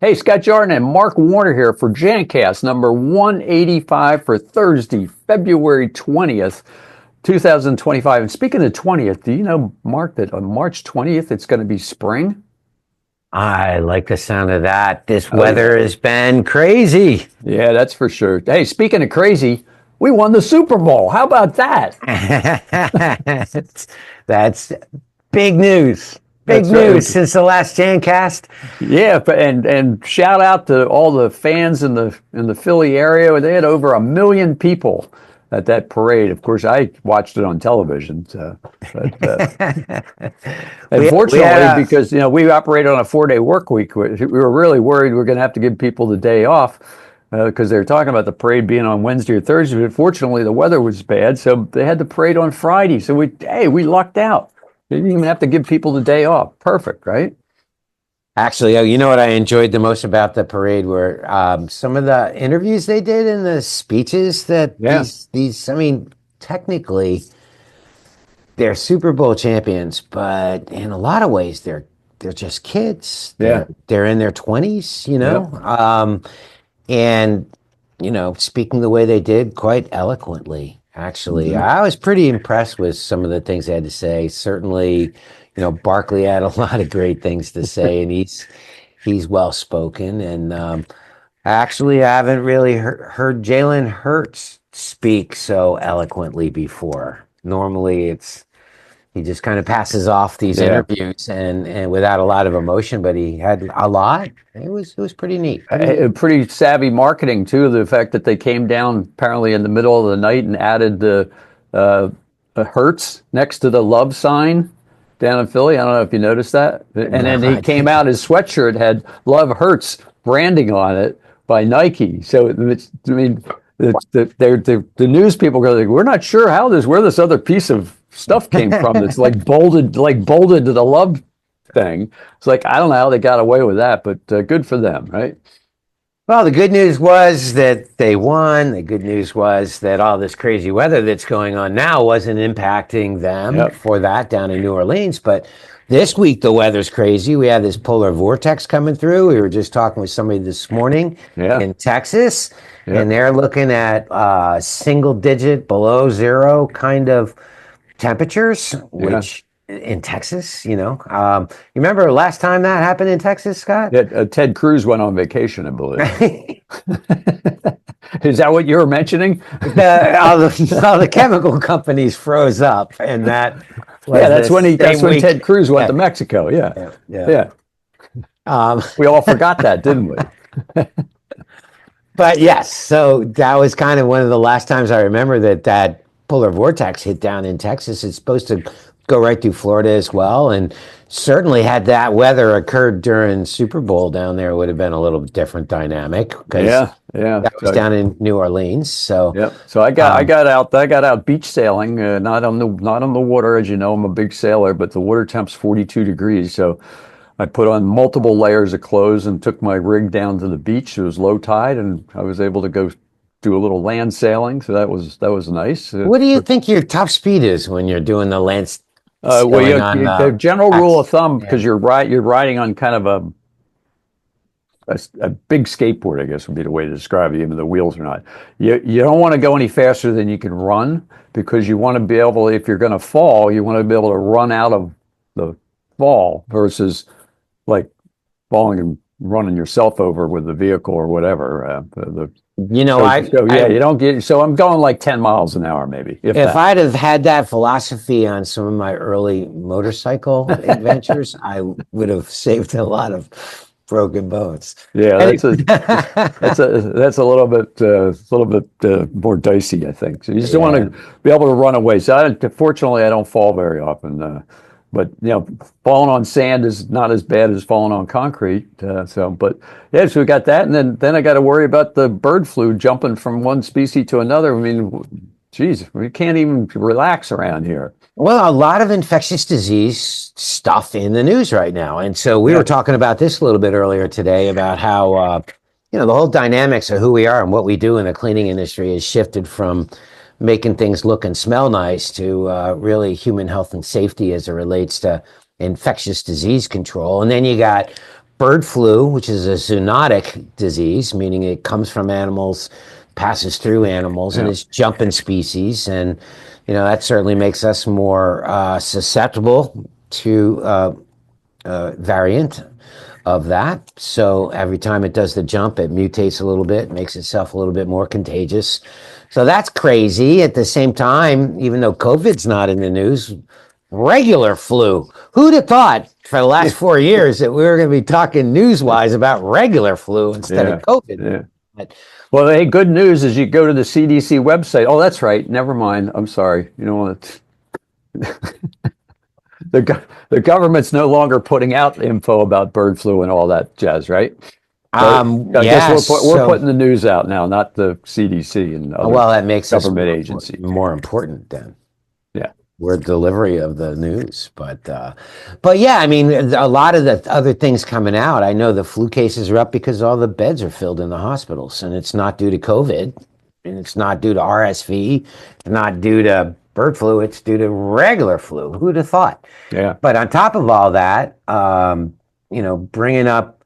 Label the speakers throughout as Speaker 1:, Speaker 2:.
Speaker 1: Hey, Scott Jordan and Mark Warner here for Jancast number 185 for Thursday, February 20th, 2025. And speaking of 20th, do you know, Mark, that on March 20th, it's going to be spring?
Speaker 2: I like the sound of that. This
Speaker 1: Oh,
Speaker 2: weather
Speaker 1: yeah.
Speaker 2: has been crazy.
Speaker 1: Yeah, that's for sure. Hey, speaking of crazy, we won the Super Bowl. How about that?
Speaker 2: That's big news. Big
Speaker 1: That's right.
Speaker 2: news since the last Jancast.
Speaker 1: Yeah, and shout out to all the fans in the Philly area. They had over 1 million people at that parade. Of course, I watched it on television. But
Speaker 2: We had
Speaker 1: unfortunately, because we operate on a 4-day work week, we were really worried we were going to have to give people the day off because they were talking about the parade being on Wednesday or Thursday. But fortunately, the weather was bad, so they had the parade on Friday. So we lucked out. We didn't even have to give people the day off. Perfect, right?
Speaker 2: Actually, you know what I enjoyed the most about the parade were some of the interviews they did and the speeches that
Speaker 1: Yeah.
Speaker 2: I mean, technically they're Super Bowl champions, but in a lot of ways they're just kids.
Speaker 1: Yeah.
Speaker 2: They're in their 20s,
Speaker 1: Yep.
Speaker 2: and speaking the way they did quite eloquently. Actually,
Speaker 1: Mhm.
Speaker 2: I was pretty impressed with some of the things they had to say. Certainly, Barkley had a lot of great things to say, and he's well spoken. And actually, I haven't really heard Jalen Hurts speak so eloquently before. Normally, he just kind of passes off these
Speaker 1: Yeah.
Speaker 2: interviews and without a lot of emotion, but he had a lot. It was pretty neat.
Speaker 1: Pretty savvy marketing too. The fact that they came down apparently in the middle of the night and added the uh, Hertz next to the love sign down in Philly. I don't know if you noticed that. And
Speaker 2: No,
Speaker 1: then he came out, his sweatshirt had Love Hertz branding on it by Nike. So I mean, the news people go, like, we're not sure where this other piece of stuff came from. That's like bolded to the love thing. It's like, I don't know how they got away with that, but good for them, right?
Speaker 2: well, the good news was that they won. The good news was that all this crazy weather that's going on now wasn't impacting them
Speaker 1: Yep.
Speaker 2: for that down in New Orleans. But this week, the weather's crazy. We have this polar vortex coming through. We were just talking with somebody this morning
Speaker 1: Yeah.
Speaker 2: in Texas, and
Speaker 1: Yep.
Speaker 2: they're looking at single digit below zero kind of temperatures,
Speaker 1: Yeah.
Speaker 2: which in Texas, you remember last time that happened in Texas, Scott?
Speaker 1: Yeah. Ted Cruz went on vacation, I believe. Is that what you were mentioning?
Speaker 2: all the chemical companies froze up, and that was
Speaker 1: Yeah,
Speaker 2: the
Speaker 1: that's
Speaker 2: same
Speaker 1: when
Speaker 2: week.
Speaker 1: Ted Cruz went
Speaker 2: Yeah,
Speaker 1: to Mexico. Yeah.
Speaker 2: yeah, yeah.
Speaker 1: Yeah.
Speaker 2: Um,
Speaker 1: We all forgot that, didn't we?
Speaker 2: but yes, so that was kind of one of the last times I remember that polar vortex hit down in Texas. It's supposed to go right through Florida as well, and certainly had that weather occurred during Super Bowl down there, it would have been a little different dynamic because
Speaker 1: Yeah. Yeah.
Speaker 2: that was down in New Orleans. So,
Speaker 1: Yep. So
Speaker 2: um,
Speaker 1: I got out beach sailing, not on the water, as you know, I'm a big sailor, but the water temp's 42 degrees. So I put on multiple layers of clothes and took my rig down to the beach. It was low tide, and I was able to go do a little land sailing. So that was nice.
Speaker 2: what do you think your top speed is when you're doing the land
Speaker 1: Well,
Speaker 2: sailing on
Speaker 1: the general rule of thumb,
Speaker 2: Yeah.
Speaker 1: because you're riding on kind of a big skateboard, I guess would be the way to describe it, even the wheels are not. You don't want to go any faster than you can run because you want to be able, if you're going to fall, you want to be able to run out of the fall versus like falling and running yourself over with the vehicle or whatever.
Speaker 2: You know,
Speaker 1: Yeah, you don't get, so I'm going like 10 miles an hour, maybe, if
Speaker 2: if
Speaker 1: that.
Speaker 2: I'd have had that philosophy on some of my early motorcycle adventures, I would have saved a lot of broken bones.
Speaker 1: Yeah,
Speaker 2: Anyway.
Speaker 1: that's a little bit more dicey, I think. So you just don't want
Speaker 2: Yeah.
Speaker 1: to be able to run away. So fortunately, I don't fall very often. But falling on sand is not as bad as falling on concrete. But yeah, so we got that, and then I got to worry about the bird flu jumping from one species to another. I mean, geez, we can't even relax around here.
Speaker 2: Well, a lot of infectious disease stuff in the news right now. And so we were
Speaker 1: Yeah,
Speaker 2: talking about this a little bit earlier today about how, the whole dynamics of who we are and what we do in the cleaning industry has shifted from making things look and smell nice to really human health and safety as it relates to infectious disease control. And then you got bird flu, which is a zoonotic disease, meaning it comes from animals, passes through animals, and
Speaker 1: Yeah.
Speaker 2: it's jumping species. And, that certainly makes us more susceptible to variant of that. So every time it does the jump, it mutates a little bit, makes itself a little bit more contagious. So that's crazy. At the same time, even though COVID's not in the news, regular flu. Who'd have thought for the last 4 years that we were going to be talking news-wise about regular flu instead of
Speaker 1: Yeah.
Speaker 2: COVID?
Speaker 1: Yeah.
Speaker 2: But
Speaker 1: Well, hey, good news is you go to the CDC website. Oh, that's right. Never mind. I'm sorry. You know what? The government's no longer putting out info about bird flu and all that jazz, right? So I guess
Speaker 2: yes,
Speaker 1: we're
Speaker 2: so
Speaker 1: putting the news out now, not the CDC and other
Speaker 2: well, that makes us
Speaker 1: government agencies.
Speaker 2: more important then.
Speaker 1: Yeah.
Speaker 2: We're delivery of the news, but yeah, I mean, a lot of the other things coming out. I know the flu cases are up because all the beds are filled in the hospitals, and it's not due to COVID, and it's not due to RSV, not due to bird flu. It's due to regular flu. Who'd have thought?
Speaker 1: Yeah.
Speaker 2: But on top of all that, bringing up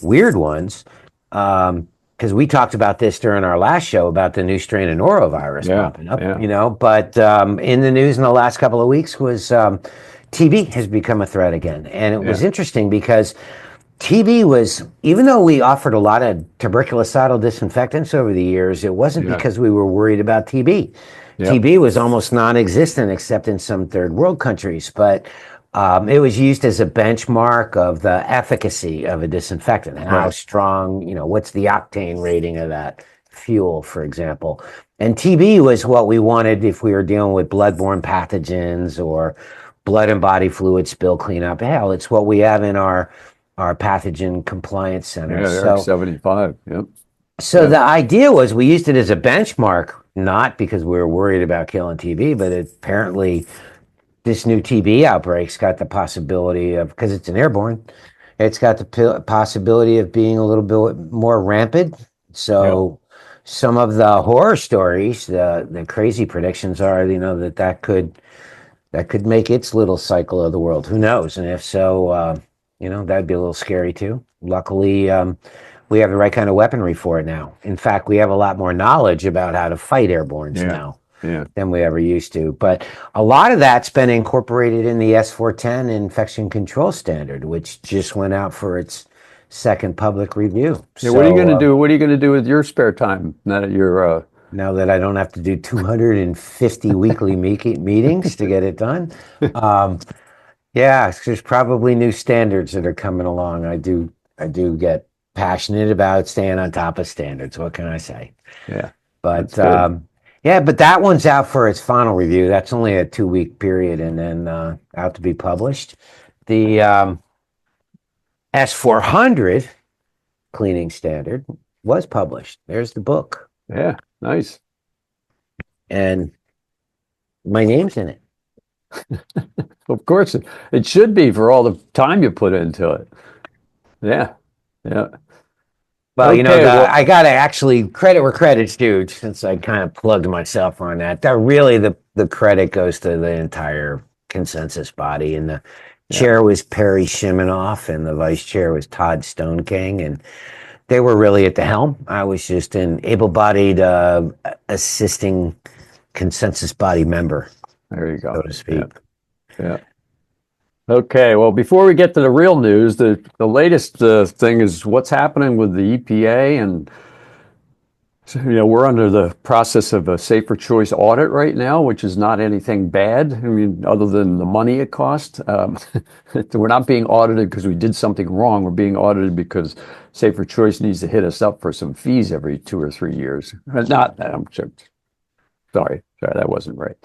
Speaker 2: weird ones. Because we talked about this during our last show about the new strain of norovirus
Speaker 1: Yeah.
Speaker 2: popping up,
Speaker 1: Yeah.
Speaker 2: but in the news in the last couple of weeks was TB has become a threat again. And it was
Speaker 1: Yeah.
Speaker 2: interesting because TB was, even though we offered a lot of tuberculocidal disinfectants over the years, it wasn't
Speaker 1: Yeah.
Speaker 2: because we were worried about TB.
Speaker 1: Yeah.
Speaker 2: TB was almost non-existent except in some third world countries, but it was used as a benchmark of the efficacy of a disinfectant, how
Speaker 1: Right.
Speaker 2: strong, what's the octane rating of that fuel, for example. And TB was what we wanted if we were dealing with bloodborne pathogens or blood and body fluid spill cleanup. Hell, it's what we have in our pathogen compliance center.
Speaker 1: Yeah. Eric 75. Yep.
Speaker 2: So
Speaker 1: Yeah.
Speaker 2: the idea was we used it as a benchmark, not because we were worried about killing TB, but apparently this new TB outbreak's got the possibility of, because it's an airborne, it's got the possibility of being a little bit more rampant. So some of the horror stories, the crazy predictions are, that could make its little cycle of the world. Who knows? And if so, that'd be a little scary too. Luckily, we have the right kind of weaponry for it now. In fact, we have a lot more knowledge about how to fight airbornes now
Speaker 1: Yeah.
Speaker 2: than we ever used to. But a lot of that's been incorporated in the S410 infection control standard, which just went out for its second public review.
Speaker 1: Yeah. What are you going to do? What are you going to do with your spare time now that you're
Speaker 2: now that I don't have to do 250 weekly meetings to get it done. Yeah, there's probably new standards that are coming along. I do get passionate about staying on top of standards. What can I say?
Speaker 1: Yeah.
Speaker 2: But yeah, but that one's out for its final review. That's only a 2-week period, and then out to be published. The S400 cleaning standard was published. There's the book,
Speaker 1: Yeah. Nice.
Speaker 2: and my name's in it.
Speaker 1: Of course, it should be for all the time you put into it. Yeah. Yeah.
Speaker 2: Well,
Speaker 1: Okay, well-
Speaker 2: I got to actually credit where credit's due, since I kind of plugged myself on that. That really, the credit goes to the entire consensus body. And the chair was Perry Shimanoff, and the vice chair was Todd Stoneking. And they were really at the helm. I was just an able-bodied assisting consensus body member,
Speaker 1: There you go.
Speaker 2: so to speak.
Speaker 1: Yeah. Okay. Well, before we get to the real news, the latest thing is what's happening with the EPA, and we're under the process of a safer choice audit right now, which is not anything bad. I mean, other than the money it cost. We're not being audited because we did something wrong. We're being audited because safer choice needs to hit us up for some fees every 2 or 3 years. Not. I'm sorry, that wasn't right.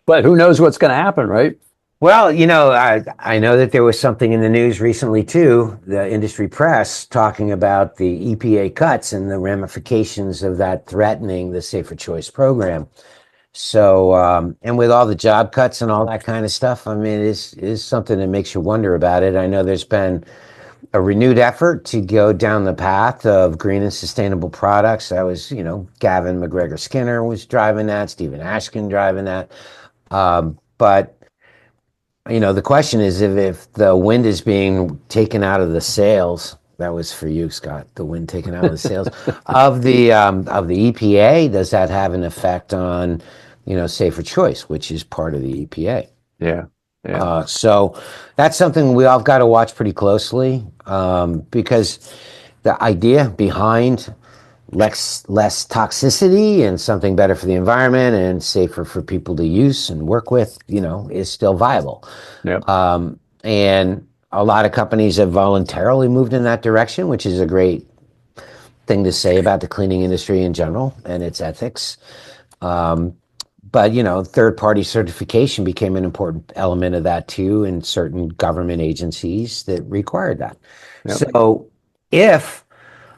Speaker 1: But who knows what's going to happen, right?
Speaker 2: Well, I know that there was something in the news recently too, the industry press talking about the EPA cuts and the ramifications of that threatening the Safer Choice program. So, and with all the job cuts and all that kind of stuff, I mean, it is something that makes you wonder about it. I know there's been a renewed effort to go down the path of green and sustainable products. That was, Gavin McGregor Skinner was driving that, Stephen Ashkin driving that. But the question is if the wind is being taken out of the sails. That was for you, Scott. The wind taken out of the sails of the EPA. Does that have an effect on, safer choice, which is part of the EPA?
Speaker 1: Yeah. Yeah.
Speaker 2: So that's something we all got to watch pretty closely, because the idea behind less toxicity and something better for the environment and safer for people to use and work with, is still viable.
Speaker 1: Yep.
Speaker 2: And a lot of companies have voluntarily moved in that direction, which is a great thing to say about the cleaning industry in general and its ethics. But third-party certification became an important element of that too, in certain government agencies that required that.
Speaker 1: Yep.
Speaker 2: So if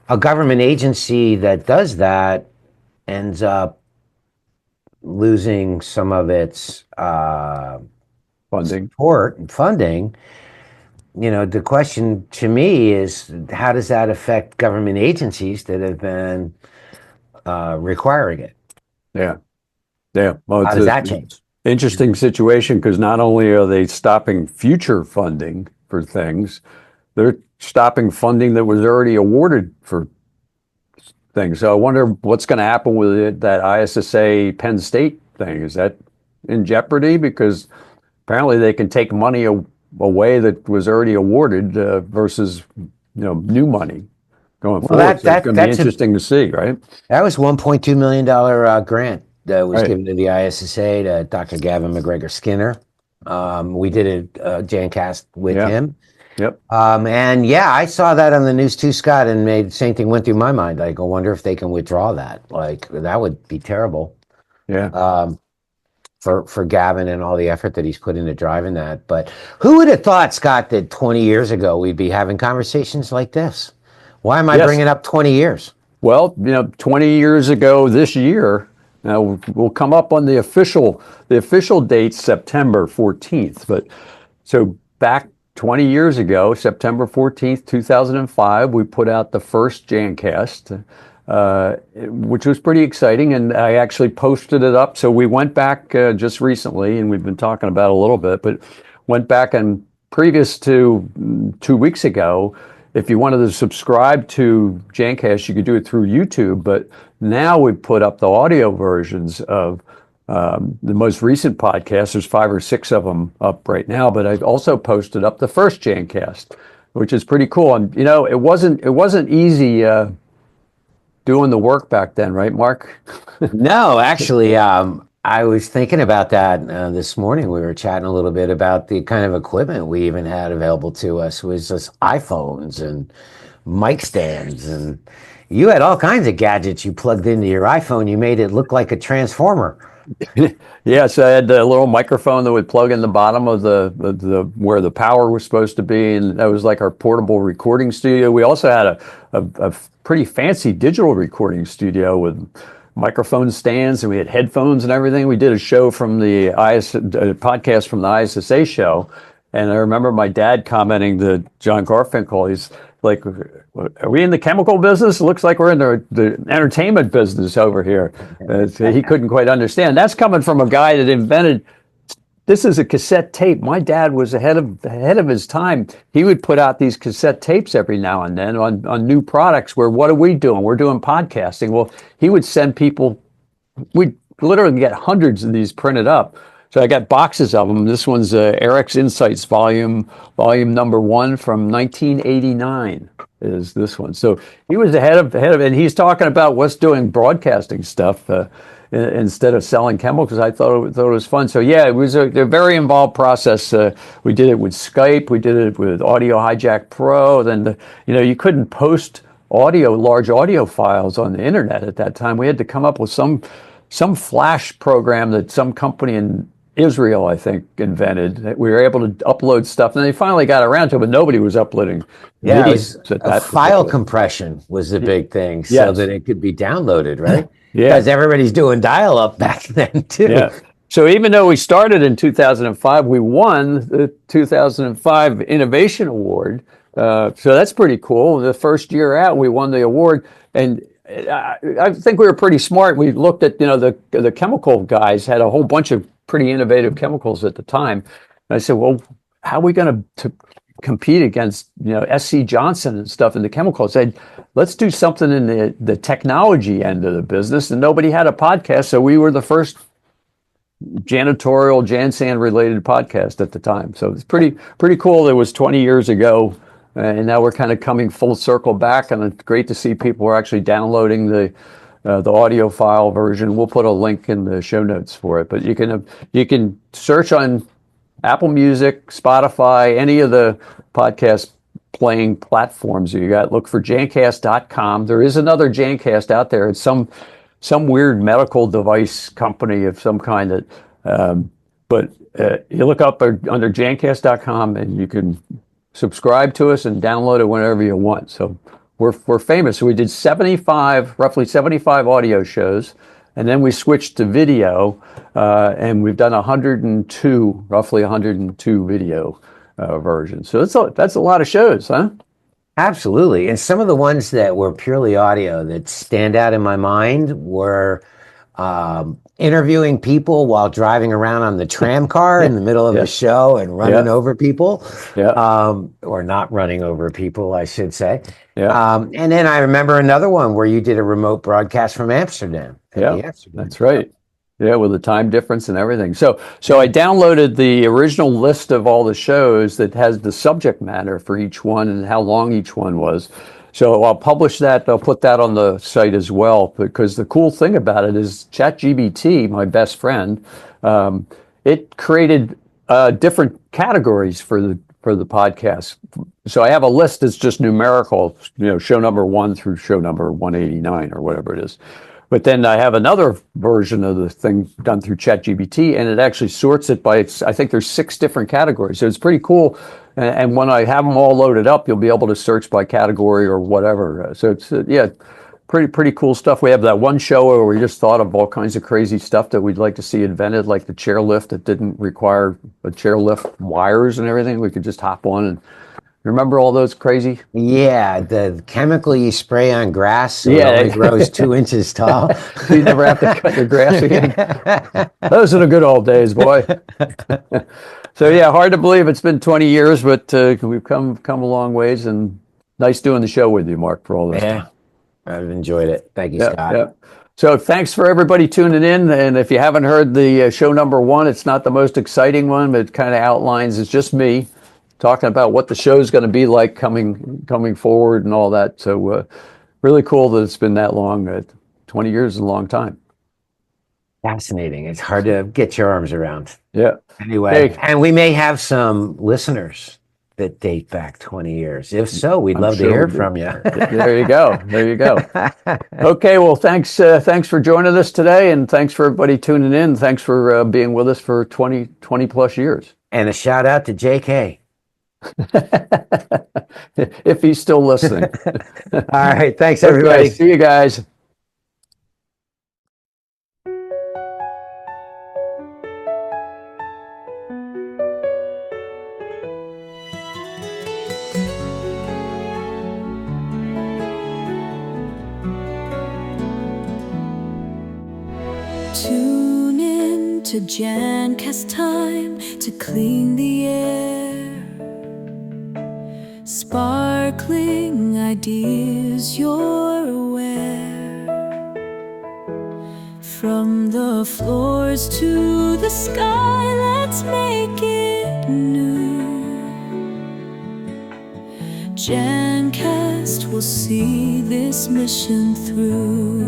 Speaker 2: a government agency that does that ends up losing some of its
Speaker 1: Funding.
Speaker 2: support and funding, the question to me is, how does that affect government agencies that have been requiring it?
Speaker 1: Yeah. Yeah. Well,
Speaker 2: How
Speaker 1: it's
Speaker 2: does
Speaker 1: an
Speaker 2: that change?
Speaker 1: interesting situation because not only are they stopping future funding for things, they're stopping funding that was already awarded for things. So I wonder what's going to happen with that ISSA Penn State thing. Is that in jeopardy? Because apparently they can take money away that was already awarded versus new money going
Speaker 2: Well,
Speaker 1: forward. So it's going to be interesting to see, right?
Speaker 2: that was $1.2 million grant that was
Speaker 1: Right.
Speaker 2: given to the ISSA to Dr. Gavin McGregor Skinner. We did a Jancast with
Speaker 1: Yeah.
Speaker 2: him.
Speaker 1: Yep.
Speaker 2: And yeah, I saw that on the news too, Scott, and the same thing went through my mind. Like, I wonder if they can withdraw that. Like, that would be terrible
Speaker 1: Yeah.
Speaker 2: for Gavin and all the effort that he's put into driving that. But who would have thought, Scott, that 20 years ago we'd be having conversations like this? Why am I
Speaker 1: Yes.
Speaker 2: bringing up 20 years?
Speaker 1: Well, 20 years ago this year, now we'll come up on the official date, September 14th. But so back 20 years ago, September 14th, 2005, we put out the first Jancast, which was pretty exciting. And I actually posted it up. So we went back just recently, and we've been talking about it a little bit, but went back and previous to 2 weeks ago, if you wanted to subscribe to Jancast, you could do it through YouTube. But now we put up the audio versions of the most recent podcast. There's 5 or 6 of them up right now. But I've also posted up the first Jancast, which is pretty cool. And it wasn't easy doing the work back then, right, Mark?
Speaker 2: No, actually, I was thinking about that this morning. We were chatting a little bit about the kind of equipment we even had available to us. It was just iPhones and mic stands, and you had all kinds of gadgets you plugged into your iPhone. You made it look like a transformer.
Speaker 1: Yeah, so I had a little microphone that would plug in the bottom of the where the power was supposed to be, and that was like our portable recording studio. We also had a pretty fancy digital recording studio with microphone stands, and we had headphones and everything. We did a show from the podcast from the ISSA show, and I remember my dad commenting to John Garfinkel, he's like, "Are we in the chemical business? It looks like we're in the entertainment business over here." So he couldn't quite understand. That's coming from a guy that invented. This is a cassette tape. My dad was ahead of his time. He would put out these cassette tapes every now and then on new products. Where what are we doing? We're doing podcasting. Well, he would send people. We'd literally get hundreds of these printed up. So I got boxes of them. This one's Eric's Insights volume number 1 from 1989 is this one. So he was ahead of, and he's talking about what's doing broadcasting stuff instead of selling chemicals. I thought it was fun. So yeah, it was a very involved process. We did it with Skype. We did it with Audio Hijack Pro. Then you couldn't post large audio files on the internet at that time. We had to come up with some flash program that some company in Israel, I think, invented. We were able to upload stuff, and they finally got around to it, but nobody was uploading videos at that
Speaker 2: file compression was the big thing, so that it could be downloaded, right?
Speaker 1: Yeah.
Speaker 2: Because everybody's doing dial-up back then, too.
Speaker 1: Yeah. So even though we started in 2005, we won the 2005 Innovation Award. So that's pretty cool. The first year out, we won the award, and I think we were pretty smart. We looked at, the chemical guys had a whole bunch of pretty innovative chemicals at the time. I said, well, how are we going to compete against, SC Johnson and stuff in the chemical? I said, let's do something in the technology end of the business. And nobody had a podcast. So we were the first janitorial Jansan related podcast at the time. So it's pretty cool. It was 20 years ago. And now we're kind of coming full circle back. And it's great to see people are actually downloading the audio file version. We'll put a link in the show notes for it. But you can search on Apple Music, Spotify, any of the podcast playing platforms you got. Look for Jancast.com. There is another Jancast out there. It's some weird medical device company of some kind but you look up under Jancast.com and you can subscribe to us and download it whenever you want. So we're famous. So we did roughly 75 audio shows. And then we switched to video, and we've done roughly 102 video versions. So that's a lot of shows, huh?
Speaker 2: Absolutely. And some of the ones that were purely audio that stand out in my mind were interviewing people while driving around on the tram car in the middle of a show and running over people, or not running over people, I should say. And then I remember another one where you did a remote broadcast from Amsterdam.
Speaker 1: That's right. Yeah, with the time difference and everything. So I downloaded the original list of all the shows that has the subject matter for each one and how long each one was. So I'll publish that. I'll put that on the site as well, because the cool thing about it is ChatGPT, my best friend, it created different categories for the podcast. So I have a list that's just numerical, show number 1 through show number 189 or whatever it is. But then I have another version of the thing done through ChatGPT, and it actually sorts it by, I think there's 6 different categories. So it's pretty cool. And when I have them all loaded up, you'll be able to search by category or whatever. So it's, pretty cool stuff. We have that one show where we just thought of all kinds of crazy stuff that we'd like to see invented, like the chairlift that didn't require a chairlift wires and everything. We could just hop on and remember all those crazy?
Speaker 2: Yeah, the chemical you spray on grass so it only grows 2 inches tall.
Speaker 1: You never have to cut your grass again. Those are the good old days, boy. So hard to believe it's been 20 years, but we've come a long ways, and nice doing the show with you, Mark, for all this time.
Speaker 2: I've enjoyed it. Thank you, Scott.
Speaker 1: So thanks for everybody tuning in. And if you haven't heard the show number 1, it's not the most exciting one, but it kind of outlines, it's just me talking about what the show is going to be like coming forward and all that. So really cool that it's been that long. 20 years is a long time.
Speaker 2: Fascinating. It's hard to get your arms around.
Speaker 1: Yeah.
Speaker 2: Anyway, and we may have some listeners that date back 20 years. If so, we'd love to hear from you.
Speaker 1: There you go. Okay, well, thanks for joining us today, and thanks for everybody tuning in. Thanks for being with us for 20 plus years.
Speaker 2: And a shout out to JK.
Speaker 1: If he's still listening.
Speaker 2: All right. Thanks, everybody.
Speaker 1: Okay, see you guys.
Speaker 3: Tune in to Jancast, time to clean the air. Sparkling ideas, you're aware. From the floors to the sky, let's make it new. Jancast will see this mission through.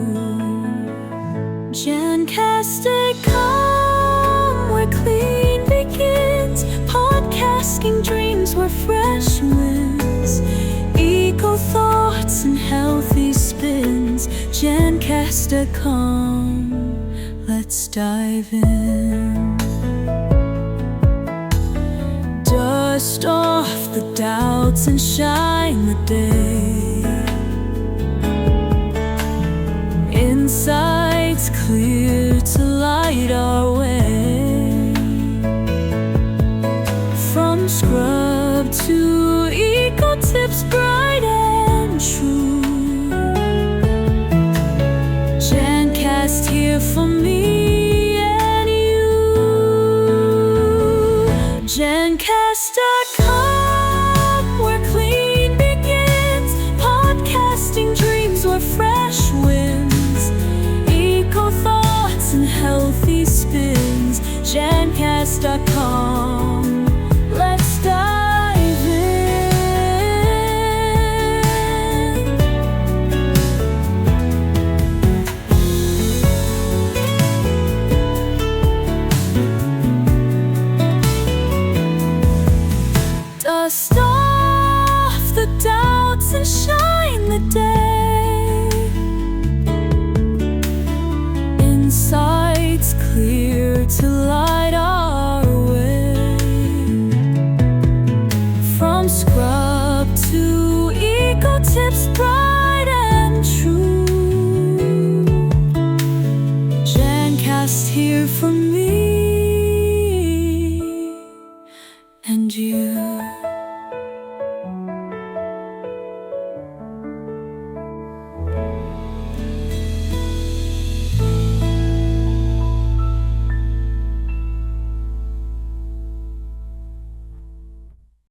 Speaker 3: Jancast.com, where clean begins. Podcasting dreams where fresh winds. Eco thoughts and healthy spins. Jancast.com, let's dive in. Dust off the doubts and shine the day. Insights clear to light our way. From scrub to eco tips, bright and true. Jancast here for me and you. Jancast.com, where clean begins. Podcasting dreams where fresh winds. Eco thoughts and healthy spins. Jancast.com. Let's dive in. Dust off the doubts and shine the day. Insights clear to light our way. From scrub to eco tips, bright and true. Jancast here for me and you.